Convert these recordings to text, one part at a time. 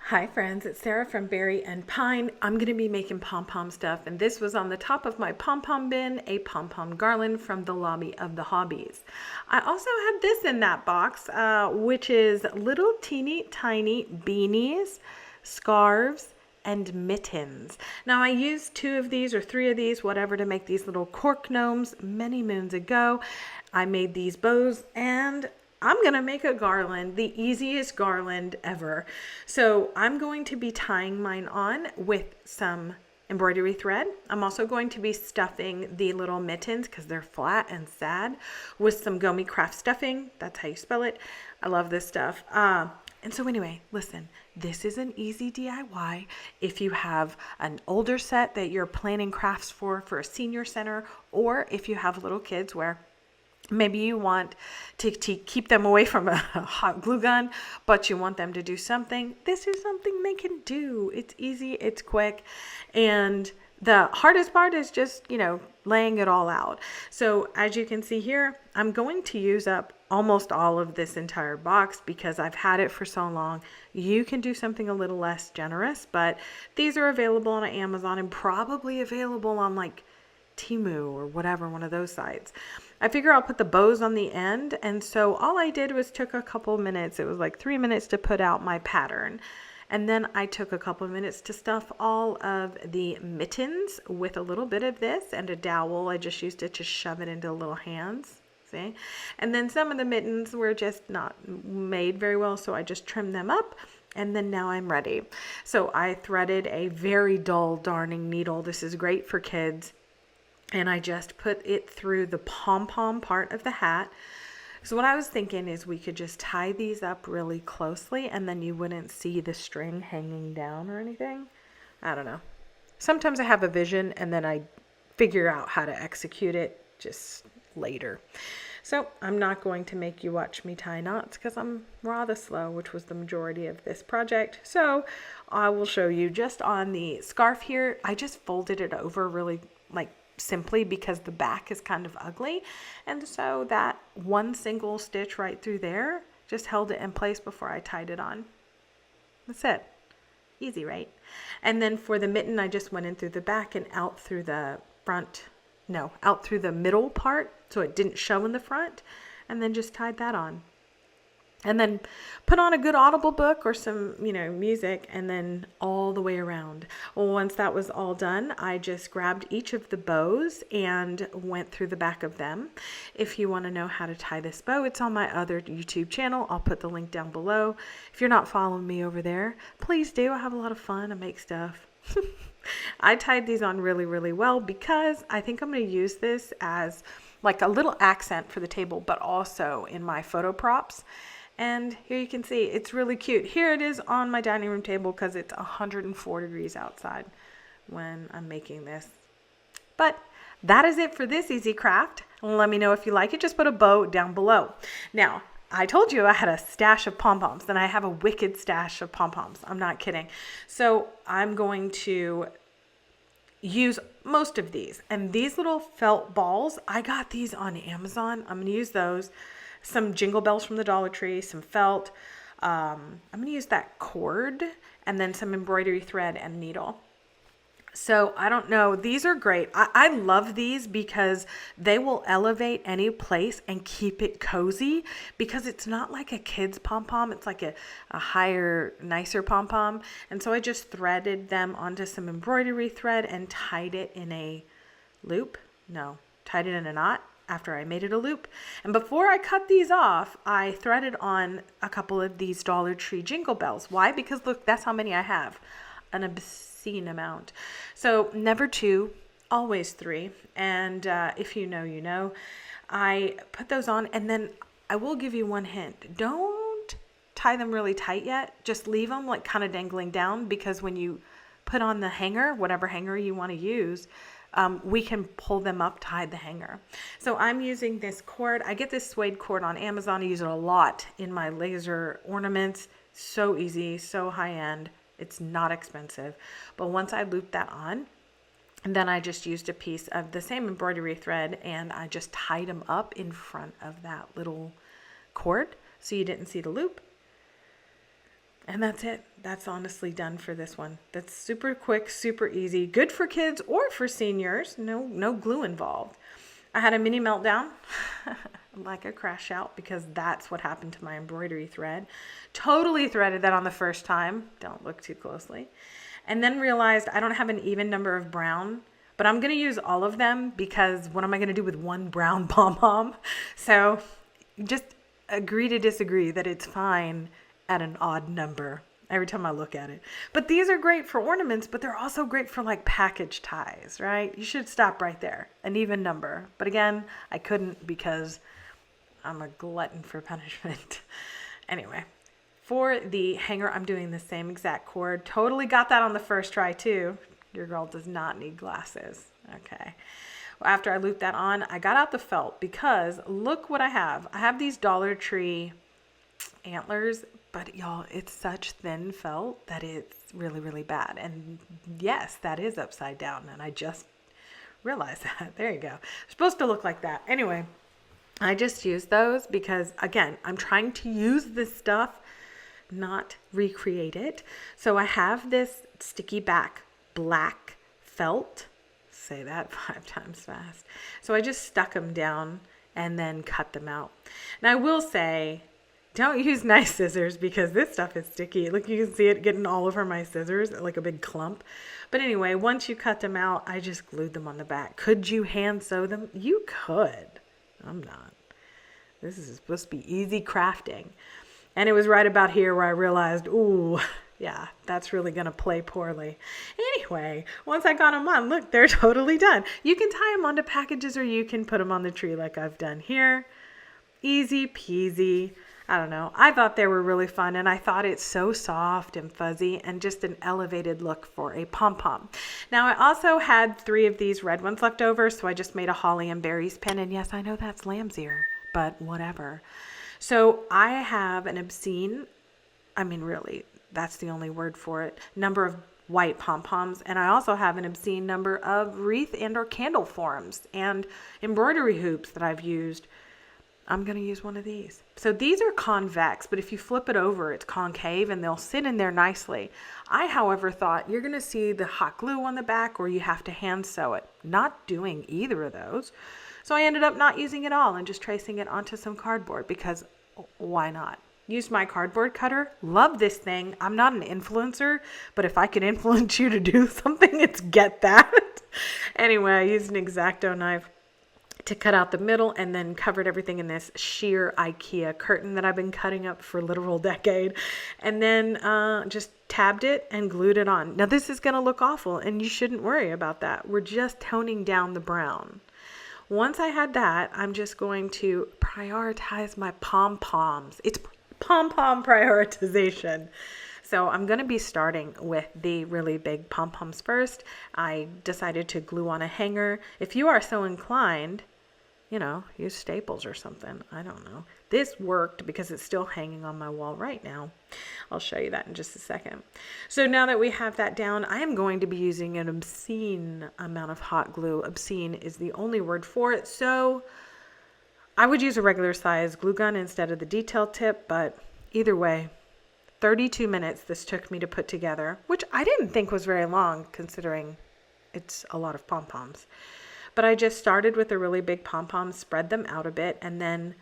Hi friends, it's Sarah from Berry and Pine. I'm going to be making pom-pom stuff, and this was on the top of my pom-pom bin, a pom-pom garland from the lobby of the hobbies. I also had this in that box, which is little teeny tiny beanies, scarves, and mittens. Now I used 2 of these or 3 of these, whatever, to make these little cork gnomes many moons ago. I made these bows, and I'm going to make a garland, the easiest garland ever. So I'm going to be tying mine on with some embroidery thread. I'm also going to be stuffing the little mittens because they're flat and sad with some Gomi Craft stuffing. That's how you spell it. I love this stuff. And so anyway, listen, this is an easy DIY. If you have an older set that you're planning crafts for a senior center, or if you have little kids where maybe you want to keep them away from a hot glue gun, but you want them to do something. This is something they can do. It's easy, it's quick, and the hardest part is just, laying it all out. So as you can see here, I'm going to use up almost all of this entire box because I've had it for so long. You can do something a little less generous, but these are available on Amazon and probably available on like Temu or whatever, one of those sites. I figure I'll put the bows on the end, and so all I did was took a couple minutes. It was like 3 minutes to put out my pattern, and then I took a couple minutes to stuff all of the mittens with a little bit of this and a dowel. I just used it to shove it into little hands. See? And then some of the mittens were just not made very well, so I just trimmed them up. And then now I'm ready. So I threaded a very dull darning needle. This is great for kids. And I just put it through the pom-pom part of the hat. So what I was thinking is we could just tie these up really closely and then you wouldn't see the string hanging down or anything. I don't know. Sometimes I have a vision and then I figure out how to execute it just later. So I'm not going to make you watch me tie knots because I'm rather slow, which was the majority of this project. So I will show you just on the scarf here. I just folded it over really simply because the back is kind of ugly, and so that one single stitch right through there just held it in place before I tied it on. That's it. Easy, right? And then for the mitten, I just went in through the back and out through the out through the middle part so it didn't show in the front, and then just tied that on. And then put on a good Audible book or some, music, and then all the way around. Well, once that was all done, I just grabbed each of the bows and went through the back of them. If you want to know how to tie this bow, it's on my other YouTube channel. I'll put the link down below. If you're not following me over there, please do. I have a lot of fun. I make stuff. I tied these on really, really well because I think I'm going to use this as like a little accent for the table, but also in my photo props. And here you can see it's really cute. Here it is on my dining room table because it's 104 degrees outside when I'm making this. But that is it for this easy craft. Let me know if you like it. Just put a bow down below. Now, I told you I had a stash of pom-poms, and I have a wicked stash of pom-poms. I'm not kidding. So I'm going to use most of these. And these little felt balls, I got these on Amazon. I'm going to use those. Some jingle bells from the Dollar Tree, some felt. I'm going to use that cord and then some embroidery thread and needle. So I don't know. These are great. I love these because they will elevate any place and keep it cozy because it's not like a kid's pom-pom. It's like a higher, nicer pom-pom. And so I just threaded them onto some embroidery thread and tied it in a loop. No, tied it in a knot after I made it a loop. And before I cut these off, I threaded on a couple of these Dollar Tree jingle bells. Why? Because look, that's how many I have. An obscene amount. So never 2, always 3. And if you know, you know. I put those on, and then I will give you one hint. Don't tie them really tight yet. Just leave them like kind of dangling down, because when you put on the hanger, whatever hanger you want to use, we can pull them up to hide the hanger. So I'm using this cord. I get this suede cord on Amazon. I use it a lot in my laser ornaments. So easy, so high end. It's not expensive. But once I looped that on, and then I just used a piece of the same embroidery thread and I just tied them up in front of that little cord so you didn't see the loop. And that's it. That's honestly done for this one. That's super quick, super easy, good for kids or for seniors. No glue involved. I had a mini meltdown, like a crash out, because that's what happened to my embroidery thread. Totally threaded that on the first time. Don't look too closely. And then realized I don't have an even number of brown, but I'm going to use all of them because what am I going to do with one brown pom-pom? So just agree to disagree that it's fine at an odd number every time I look at it. But these are great for ornaments, but they're also great for like package ties, right? You should stop right there, an even number. But again, I couldn't because I'm a glutton for punishment. Anyway, for the hanger, I'm doing the same exact cord. Totally got that on the first try too. Your girl does not need glasses. Okay. Well, after I looped that on, I got out the felt because look what I have. I have these Dollar Tree antlers, but y'all, it's such thin felt that it's really, really bad. And yes, that is upside down. And I just realized that. There you go. It's supposed to look like that. Anyway, I just use those because, again, I'm trying to use this stuff, not recreate it. So I have this sticky back black felt. Say that 5 times fast. So I just stuck them down and then cut them out. Now I will say, don't use nice scissors because this stuff is sticky. Look, you can see it getting all over my scissors like a big clump. But anyway, once you cut them out, I just glued them on the back. Could you hand sew them? You could. I'm not. This is supposed to be easy crafting. And it was right about here where I realized, ooh, yeah, that's really going to play poorly. Anyway, once I got them on, look, they're totally done. You can tie them onto packages or you can put them on the tree like I've done here. Easy peasy. I don't know. I thought they were really fun, and I thought it's so soft and fuzzy and just an elevated look for a pom-pom. Now, I also had 3 of these red ones left over, so I just made a holly and berries pin, and yes, I know that's lamb's ear, but whatever. So I have an obscene, I mean, really, that's the only word for it, number of white pom-poms, and I also have an obscene number of wreath and or candle forms and embroidery hoops that I've used. I'm going to use one of these. So these are convex, but if you flip it over, it's concave and they'll sit in there nicely. I, however, thought you're going to see the hot glue on the back or you have to hand sew it. Not doing either of those. So I ended up not using it all and just tracing it onto some cardboard because why not? Used my cardboard cutter. Love this thing. I'm not an influencer, but if I can influence you to do something, it's get that. Anyway, I used an X-Acto knife to cut out the middle and then covered everything in this sheer IKEA curtain that I've been cutting up for a literal decade. And then just tabbed it and glued it on. Now this is going to look awful and you shouldn't worry about that. We're just toning down the brown. Once I had that, I'm just going to prioritize my pom-poms. It's pom-pom prioritization. So I'm going to be starting with the really big pom-poms first. I decided to glue on a hanger. If you are so inclined, you know, use staples or something. I don't know. This worked because it's still hanging on my wall right now. I'll show you that in just a second. So now that we have that down, I am going to be using an obscene amount of hot glue. Obscene is the only word for it. So I would use a regular size glue gun instead of the detail tip, but either way, 32 minutes this took me to put together, which I didn't think was very long considering it's a lot of pom-poms. But I just started with a really big pom-pom, spread them out a bit, and then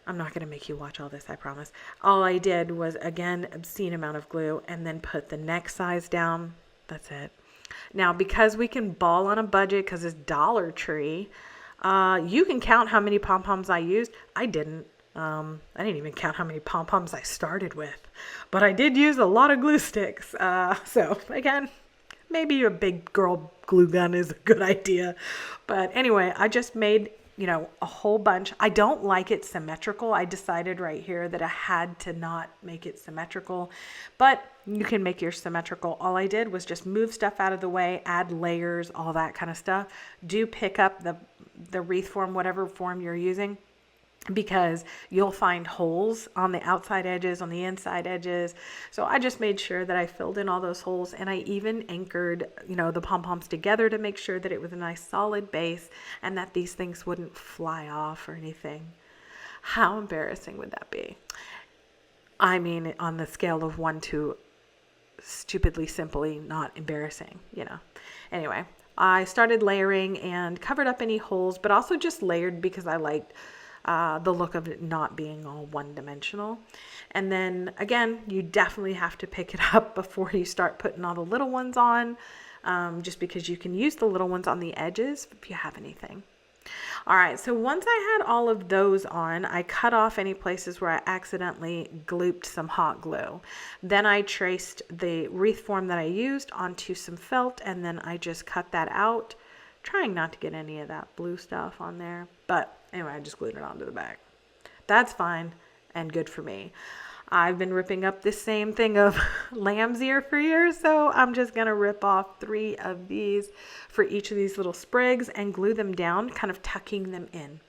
I'm not going to make you watch all this, I promise. All I did was, again, obscene amount of glue and then put the neck size down. That's it. Now, because we can ball on a budget because it's Dollar Tree, you can count how many pom-poms I used. I didn't. I didn't even count how many pom-poms I started with, but I did use a lot of glue sticks. So again, maybe a big girl glue gun is a good idea. But anyway, I just made, a whole bunch. I don't like it symmetrical. I decided right here that I had to not make it symmetrical, but you can make yours symmetrical. All I did was just move stuff out of the way, add layers, all that kind of stuff. Do pick up the wreath form, whatever form you're using, because you'll find holes on the outside edges, on the inside edges. So I just made sure that I filled in all those holes, and I even anchored, the pom-poms together to make sure that it was a nice solid base and that these things wouldn't fly off or anything. How embarrassing would that be? I mean, on the scale of 1 to stupidly, simply not embarrassing, you know. Anyway, I started layering and covered up any holes, but also just layered because I liked the look of it not being all one-dimensional. And then again, you definitely have to pick it up before you start putting all the little ones on, just because you can use the little ones on the edges if you have anything. All right, so once I had all of those on, I cut off any places where I accidentally glooped some hot glue. Then I traced the wreath form that I used onto some felt, and then I just cut that out, trying not to get any of that blue stuff on there. But anyway, I just glued it onto the back. That's fine and good for me. I've been ripping up this same thing of lamb's ear for years, so I'm just going to rip off 3 of these for each of these little sprigs and glue them down, kind of tucking them in.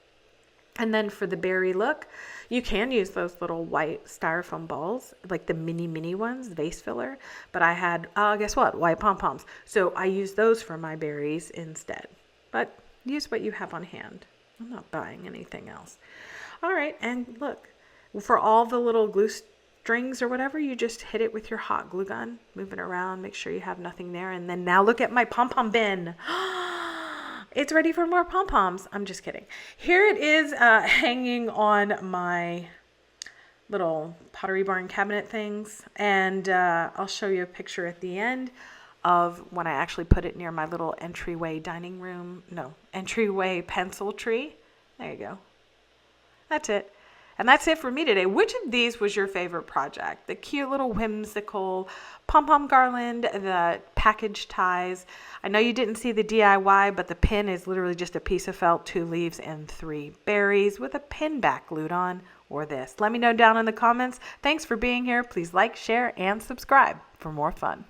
And then for the berry look, you can use those little white styrofoam balls, like the mini ones, vase filler. But I had, guess what, white pom-poms. So I used those for my berries instead. But use what you have on hand. I'm not buying anything else. All right, and look. For all the little glue strings or whatever, you just hit it with your hot glue gun, move it around, make sure you have nothing there. And then now look at my pom-pom bin. It's ready for more pom-poms. I'm just kidding. Here it is hanging on my little Pottery Barn cabinet things. And I'll show you a picture at the end of when I actually put it near my little entryway pencil tree. There you go. That's it. And that's it for me today. Which of these was your favorite project? The cute little whimsical pom-pom garland, the package ties. I know you didn't see the DIY, but the pin is literally just a piece of felt, 2 leaves, and 3 berries with a pin back glued on, or this. Let me know down in the comments. Thanks for being here. Please like, share, and subscribe for more fun.